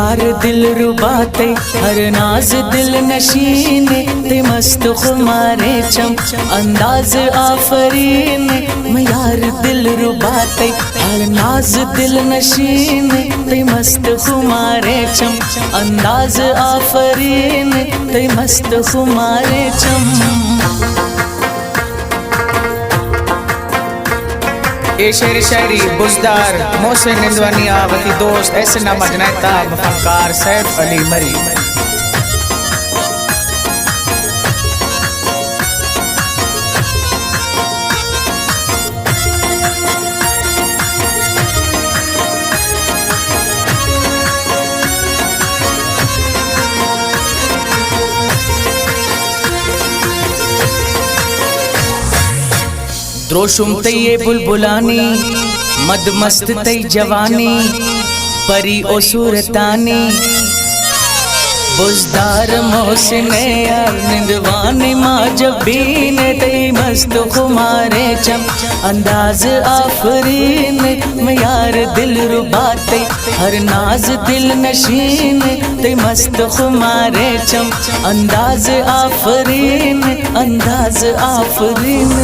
यार दिल रुबाते हर नाज दिल नशीन ते मस्त खुमारे चम अंदाज आफरीन मैं यार दिल रुबाते हर नाज दिल नशीन ते मस्त खुमारे चम अंदाज आफरीन ते मस्त खुमारे चम। ये शेर शायरी बुजदार मोहसिन निंदवानी आवती दोस्त ऐसे नाम अजनैता फनकार सैफ अली मरी। द्रोशुम तये बुलबुलानी मद मस्त तई जवानी परी ओ सूरतानी बुजदार मोहसिन यार निंदवानी माँ जबीन तई मस्त खुमारे चम अंदाज आफरीन मैं यार दिल रुबाते हर नाज दिल नशीन ते मस्त खुमारे चम अंदाज आफरीन अंदाज आफरीन।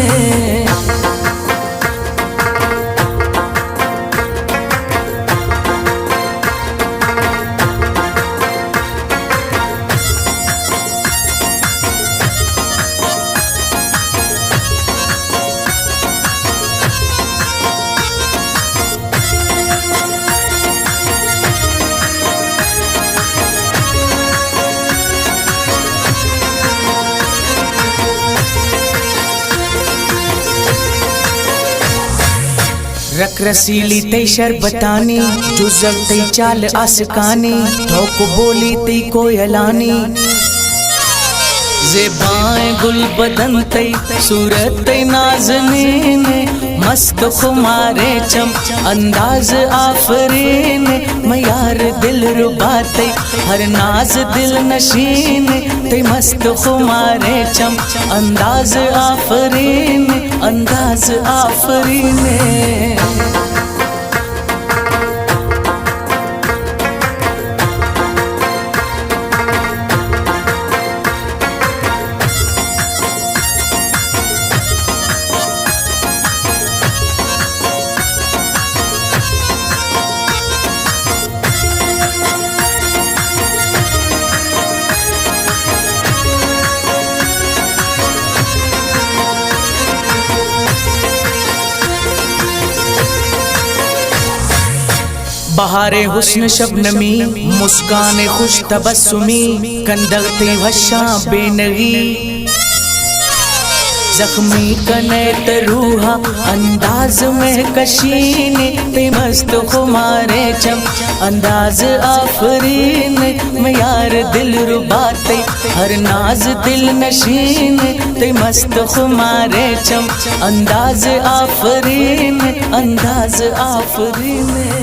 रक रसीली तई शरबतानी जुज़र तई चाल आसकानी ठोक बोली तई कोयलानी ज़ेबाएं गुल बदन तई सूरत तई नाज़नीन मस्त खुमारे चम अंदाज आफरीन मैं यार दिल रुबाते हर नाज दिल नशीन ते मस्त खुमारे चम अंदाज आफरीन अंदाज आफरीन। बहारे हुस्न शबनमी मुस्कान खुश तबस्सुमी कंदगते वशा बेनगी जख्मी कने तरूहा अंदाज में कशीन ते मस्त खुमारे चम अंदाज आफरीन मैं यार दिल रुबाते हर नाज दिल नशीन ते मस्त खुमारे चम अंदाज आफरीन अंदाज आफरीन।